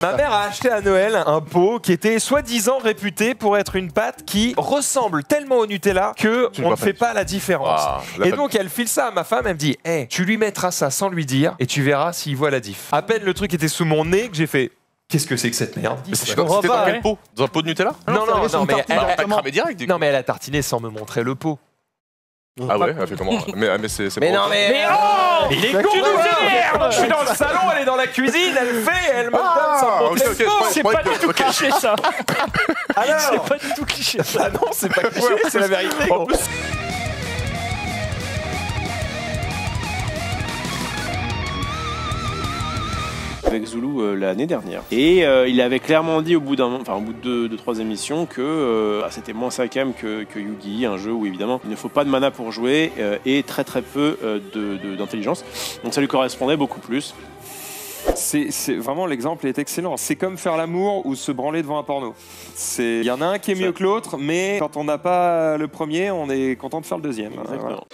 Ma mère a acheté à Noël un pot qui était soi-disant réputé pour être une pâte qui ressemble tellement au Nutella que on ne fait pas la différence. Et donc elle file ça à ma femme, elle me dit hey, tu lui mettras ça sans lui dire et tu verras s'il voit la diff. À peine le truc était sous mon nez que j'ai fait qu'est-ce que c'est que cette merde? C'était dans quel pot? Dans un pot de Nutella? Non, mais elle a cramé direct du coup. Non, mais elle a tartiné sans me montrer le pot. Ah ouais, elle fait comment? Mais c'est Mais non, mais oh, il est con, je suis dans le salon, elle est dans la cuisine, elle fait, elle me donne sans montrer le pot. C'est pas du tout cliché ça. Alors, c'est pas du tout cliché ça. Ah non, c'est pas cliché, c'est la vérité. En plus, avec Zulu l'année dernière. Et il avait clairement dit au bout de 2-3 émissions que c'était moins ça quand même que Yu-Gi, un jeu où évidemment il ne faut pas de mana pour jouer et très peu d'intelligence. Donc ça lui correspondait beaucoup plus. C'est vraiment l'exemple est excellent. C'est comme faire l'amour ou se branler devant un porno. Il y en a un qui est mieux que l'autre, mais quand on n'a pas le premier, on est content de faire le deuxième. Exactement.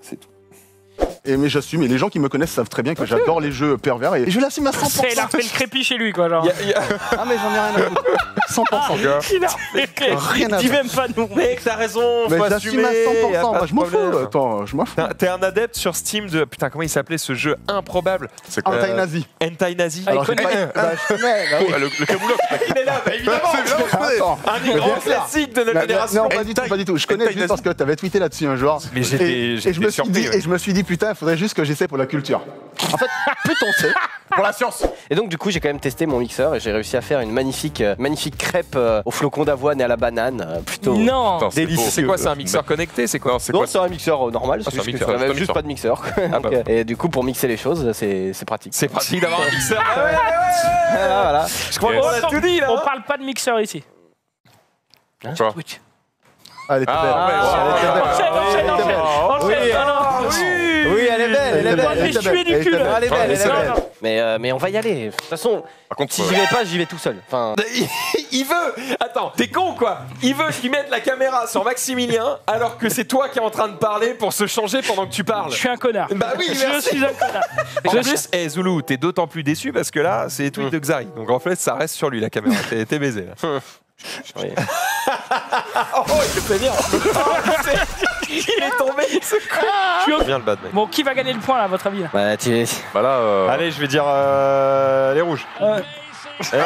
C'est tout. Mais j'assume, et les gens qui me connaissent savent très bien que j'adore les jeux pervers et je l'assume à 100%. Il a refait le crépi chez lui quoi genre. Ah mais j'en ai rien à foutre. 100%. Il a refait Rien à dis même pas nous. Mec, t'as raison, Mais faut j'assume assumer. à 100%. Moi je m'en fous. Attends, je m'en fous. T'es un adepte sur Steam de... Putain, comment il s'appelait ce jeu improbable? c'est quoi? Hentai nazi. Hentai Nazi. Alors je connais. Je connais. Bah oui. Le Kaboulok. Il est là, bah, évidemment. Attends. Un des grands classiques de notre génération. Non, pas du tout. Je connais juste parce que t'avais tweeté là-dessus un jour. Mais j'étais surpris. Et je me suis dit, putain, il faudrait juste que j'essaie pour la culture. En fait, plus on sait, pour la science. Et donc du coup j'ai quand même testé mon mixeur et j'ai réussi à faire une magnifique crêpe au flocon d'avoine et à la banane. Plutôt Non. Délicieux. C'est quoi, c'est un mixeur connecté? C'est quoi? Non, c'est un mixeur normal, c'est un mixeur, j'avais c'est un juste mixeur. pas de mixeur. Donc, et du coup pour mixer les choses c'est pratique. C'est pratique d'avoir un mixeur. Voilà. Je crois qu'on a tout dit là. On parle pas de mixeur ici. Quoi? Ah, elle était belle. Enchaîne. Oui, elle est belle, elle est belle. Elle est tuée du cul là. Elle est belle, elle est Non, belle. Mais on va y aller. De toute façon, Par contre, si j'y vais pas, j'y vais tout seul. Enfin, Il veut. Attends, t'es con quoi? Il veut qu'il mette la caméra sur Maximilien alors que c'est toi qui es en train de parler pour se changer pendant que tu parles. Je suis un connard. Bah oui, Je merci. suis un connard. En plus, Zulu, t'es d'autant plus déçu parce que là, c'est les tweets de Xari. Donc en fait, ça reste sur lui la caméra. T'es baisé là. oui. Oh, il fait bien. Il est tombé. Je suis Bien le bad mec. Bon, qui va gagner le point là, à votre avis là? Bah, tu... bah là. Allez, je vais dire les rouges. il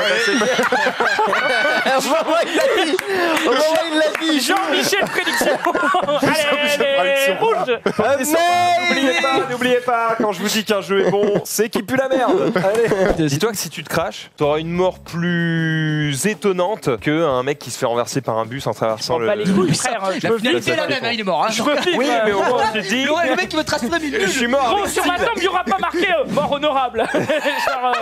l'a dit. Jean-Michel Prédiction. Allez, rouge. N'oubliez pas, quand je vous dis qu'un jeu est bon, c'est qu'il pue la merde. Allez. Dis-toi que si tu te craches, t'auras une mort plus étonnante qu'un mec qui se fait renverser par un bus en traversant le. Bah, les couilles, frère. Je me Il était là même, il est mort. Je me flippe. Oui, mais au moins, tu te dis. Le mec qui me trace la minute. Je suis mort. Gros, sur ma tombe, il n'y aura pas marqué mort honorable. Genre,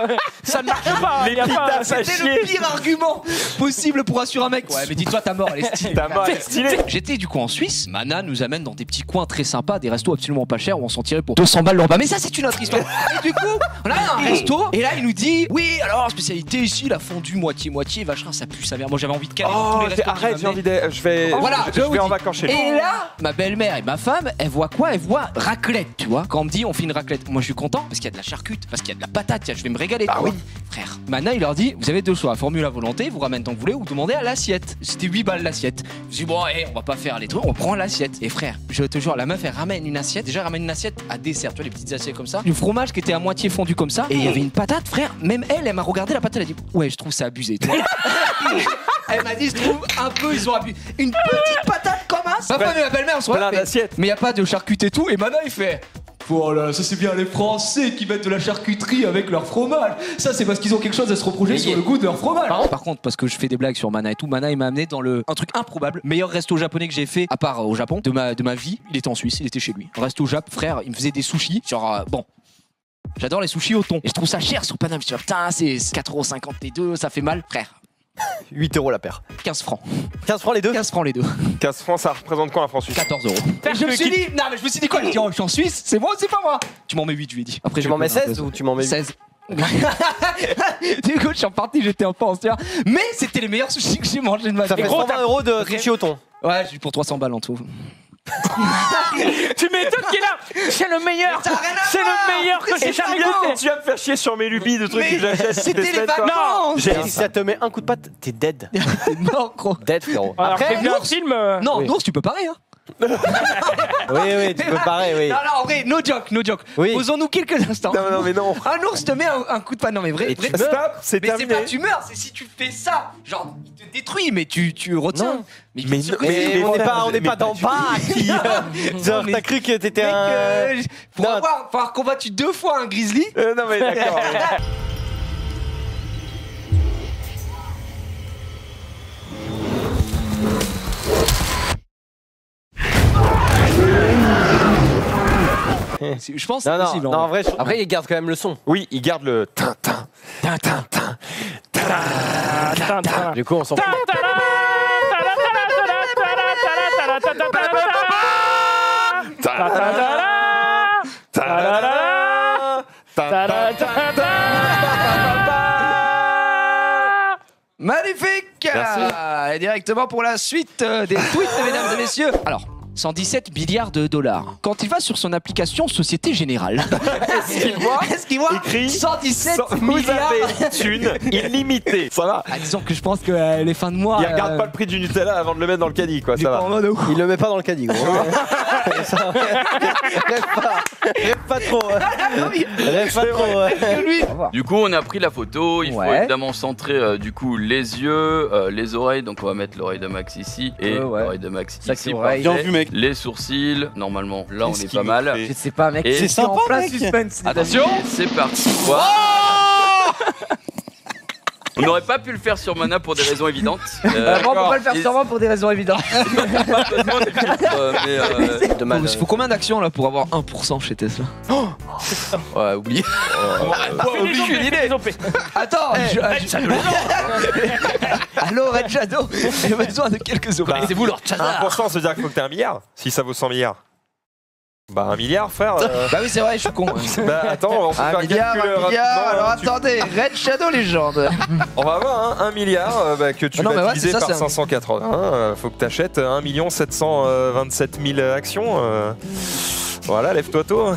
ça ne marche pas. Il y a pas. C'était le pire argument possible pour assurer un mec. Ouais, mais dis-toi, ta mort, elle est stylée. Ta mort, elle est stylée. J'étais du coup en Suisse. Mana nous amène dans des petits coins très sympas, des restos absolument pas chers où on s'en tirait pour 200 balles le repas. Mais ça, c'est une autre histoire. Et du coup, on a un resto. Et là, il nous dit oui, alors, spécialité ici, la fondue moitié-moitié, vachement, ça pue sa mère. Moi, j'avais envie de caler dans tous les restos. Arrête, j'ai envie de. Je vais en vacances chez lui. Et là, ma belle-mère et ma femme, elles voient quoi? Elles voient raclette, tu vois. Quand on me dit on fait une raclette, moi je suis content parce qu'il y a de la charcute, parce qu'il y a de la patate, je vais me régaler. Ah oui, frère. Mana, il leur dit vous avez deux choix, formule à volonté, vous ramène tant que vous voulez ou demandez à l'assiette. C'était 8 balles l'assiette. Je dis bon, on va pas faire les trucs, on prend l'assiette. Et frère, je te jure, la meuf elle ramène une assiette. Déjà, elle ramène une assiette à dessert, tu vois, les petites assiettes comme ça. Du fromage qui était à moitié fondu comme ça. Et il y avait une patate, frère. Même elle m'a regardé la patate, elle a dit ouais, je trouve ça abusé. Tu vois. Elle m'a dit je trouve un peu, ils ont abusé. Une petite patate comme ça. Ma femme et ma belle-mère, on se regarde. Mais y a pas de charcuterie et tout. Et Mana, il fait. Voilà, ça c'est bien les Français qui mettent de la charcuterie avec leur fromage. Ça c'est parce qu'ils ont quelque chose à se reprocher sur le goût de leur fromage. Par contre, parce que je fais des blagues sur Mana et tout, Mana il m'a amené dans un truc improbable, meilleur resto japonais que j'ai fait, à part au Japon, de ma vie. Il était en Suisse, il était chez lui. Resto Jap, frère, il me faisait des sushis. Genre, bon. J'adore les sushis au thon. Et je trouve ça cher sur Paname. Je dis, putain, c'est 4,50€ les deux, ça fait mal. Frère. 8 € la paire. 15 francs. 15 francs les deux? 15 francs les deux. 15 francs, ça représente quoi un franc suisse? 14 €. Je me suis dit, non mais je me suis dit quoi? Je dis, oh, je suis en Suisse, c'est moi ou c'est pas moi? Tu m'en mets 8, je lui ai dit. Après, Tu m'en mets 16 ou tu m'en mets 8? 16. Du coup, je suis reparti, j'étais un peu en sueur. Mais c'était les meilleurs sushis que j'ai mangés de ma vie. Ça fait 120 € de sushi au thon. Ouais, j'ai eu pour 300 balles en tout. Tu m'étonnes qu'il est là. C'est le meilleur. C'est le meilleur que j'ai jamais goûté. Tu vas me faire chier sur mes lubies de trucs que j'achète. C'était les vacances. Si ça te met un coup de patte, t'es dead. T'es mort, gros. Dead, frérot. Alors Après, c'est bien un l'ours- film. Non, Oui. Nours, tu peux parer, hein. Oui, tu peux parer, oui. Non, en vrai, no joke. Oui. Posons-nous quelques instants. Non, mais non. Un ours te met un coup de patte. Non, mais vrai. Et vrai- tu Stop, c'est Mais c'est terminé. pas tu meurs, c'est si tu fais ça. Genre, il te détruit, mais tu retiens. Non. Mais, Mais bien sûr non, que Mais si. on n'est pas dans Baki. Genre, mais- t'as cru que t'étais Mec, un. pour Non. avoir combattu 2 fois un grizzly. Non, mais d'accord. Je pense que Non, c'est non, possible. non, en vrai, après, il garde quand même le son. Oui, il garde le tintin. Du coup, on s'en fout. Magnifique. Et directement pour la suite des tweets, mesdames et messieurs. Alors, 117 milliards de dollars. Quand il va sur son application Société Générale, est-ce qu'il voit Écrit 117 Vous milliards. avez thune illimitée. Ça va. Ah, disons que je pense que les fins de mois. Il regarde pas le prix du Nutella avant de le mettre dans le caddie, quoi. Ça va. Il le met pas dans le caddie, gros. Ça, rêve pas trop. Rêve pas trop. Du coup, on a pris la photo. Il faut Ouais. évidemment centrer du coup les yeux, les oreilles. Donc, on va mettre l'oreille de Max ici et Ouais. l'oreille de Max Ça, ici. c'est oreille. parfait. Bien vu, mec. Les sourcils, normalement, là, on Qu'est-ce est qu'il pas me mal. fait Je sais pas, mec. Et- C'est sympa, en plein mec. suspense. Attention, c'est parti. Voilà. On n'aurait pas pu le faire sur Mana pour des raisons évidentes. Moi, on peut pas le faire Et- sur moi pour des raisons évidentes. Pas besoin de filtre, mais De mal. Il faut combien d'actions là pour avoir 1% chez Tesla? ouais, oubliez. Attends, Allô, Red Shadow, j'ai besoin de quelques euros. C'est vous leur tchada. 1%, ça veut dire qu'il faut que t'aies 1 milliard. Si ça vaut 100 milliards. Bah 1 milliard, frère. Bah oui, c'est vrai, je suis con. Bah attends, on peut faire un calcul rapidement, alors hein, tu- attendez, Red Shadow légende. On va avoir 1 milliard bah, que tu Ah non, mais vas ouais, diviser c'est ça, par c'est un- 580. Faut que tu achètes 1 727 000 actions. Voilà, lève-toi tôt.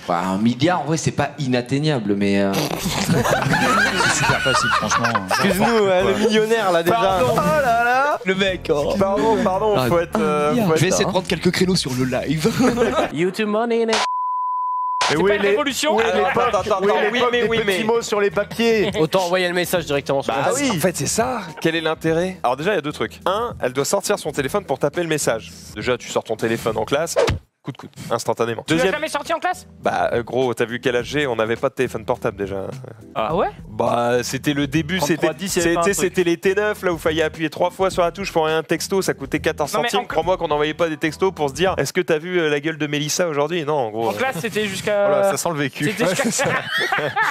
Bah, 1 milliard, en vrai, c'est pas inatteignable, mais. C'est super facile, franchement. Excuse-nous, le millionnaire là déjà. Pardon. Oh là là. Le mec, oh. Pardon, Ah, faut être. Je vais essayer de prendre quelques créneaux sur le live. YouTube money. Mais C'est pas une révolution. Attends, oui, mais. Petits mots sur les papiers. Autant envoyer le message directement sur Bah le oui. En fait, c'est ça. Quel est l'intérêt? Alors déjà, il y a 2 trucs. Un, elle doit sortir son téléphone pour taper le message. Déjà, tu sors ton téléphone en classe. Coup de coude, instantanément. Tu l'as Deuxième, jamais sorti en classe? bah gros, t'as vu quel âge j'ai? On n'avait pas de téléphone portable déjà. Ah ouais? Bah c'était le début, 3310, il y avait pas un truc. c'était les T9 là où il fallait appuyer 3 fois sur la touche pour envoyer un texto, ça coûtait 14 Non, mais centimes. en- Crois-moi qu'on n'envoyait pas des textos pour se dire est-ce que t'as vu la gueule de Mélissa aujourd'hui? Non, en gros. En classe, c'était jusqu'à. Voilà, ça sent le vécu. C'était jusqu'à.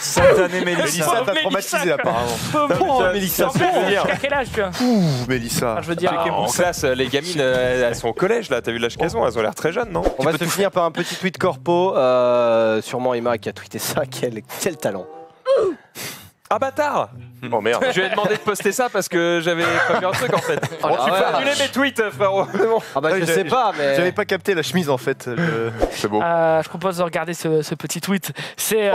Cette année, Mélissa, Pauvre t'as Mélissa, traumatisé apparemment. Pauvre Mélissa, En c'est ce que je veux fait, dire. jusqu'à quel âge, tu vois? Ouh, Mélissa. Ah, je veux dire. Ah, en classe, les gamines, elles sont au collège là, t'as vu l'âge qu'elles ont? Elles ont l'air très jeunes, non? On va se finir par un petit tweet corpo. Sûrement Emma qui a tweeté ça. Quel talent. Ah bâtard! Oh merde. Je lui ai demandé de poster ça parce que j'avais pas vu un truc en fait. Oh la tu peux vache. annuler mes tweets, frérot. C'est bon. Ah bah je sais pas, mais. J'avais pas capté la chemise en fait. C'est beau. Je propose de regarder ce petit tweet. C'est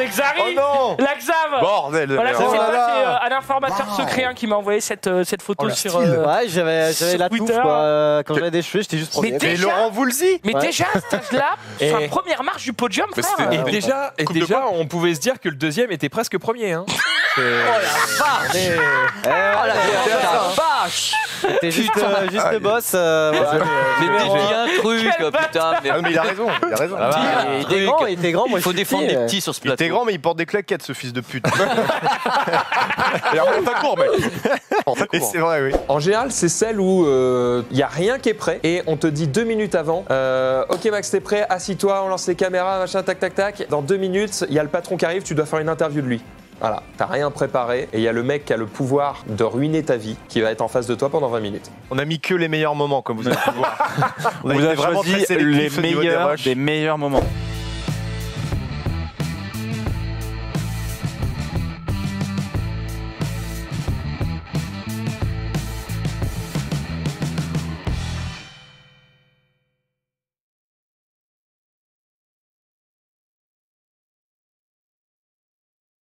Xari, Oh non. la Xav. Bordel. Voilà, je sais Oh là pas, là. c'est un informateur secret hein, qui m'a envoyé cette photo Oh, le sur. style. Ouais, j'avais sur la touffe Twitter. quoi. Quand j'avais des cheveux, j'étais juste Mais premier. t'es- Et déjà Laurent Voulzy. Mais Ouais. déjà, à cet âge-là, Et- sur la première marche du podium, Mais frère. c'était- Et déjà, Coupe de points. on pouvait se dire que le deuxième était presque premier. Hein. vache. C'était juste le boss. Voilà. Mais dis un truc, Quelle putain. Mais Ah, mais il a raison. Il a raison. Il était grand, il était grand. Moi, il faut je suis défendre petit, les petits sur ce Il plateau. était grand, mais il porte des claquettes, ce fils de pute. Et on t'a court, mec. Et c'est vrai, oui. En général, c'est celle où il n'y a rien qui est prêt et on te dit 2 minutes avant ok Max, t'es prêt, assis-toi, on lance les caméras, machin, tac, tac, tac. Dans 2 minutes, il y a le patron qui arrive, tu dois faire une interview de lui. Voilà, t'as rien préparé et il y a le mec qui a le pouvoir de ruiner ta vie qui va être en face de toi pendant 20 minutes. On a mis que les meilleurs moments, comme vous avez pu le voir. On a Vous été avez vraiment choisi très sélectif les au niveau des meilleurs rushs. des meilleurs moments.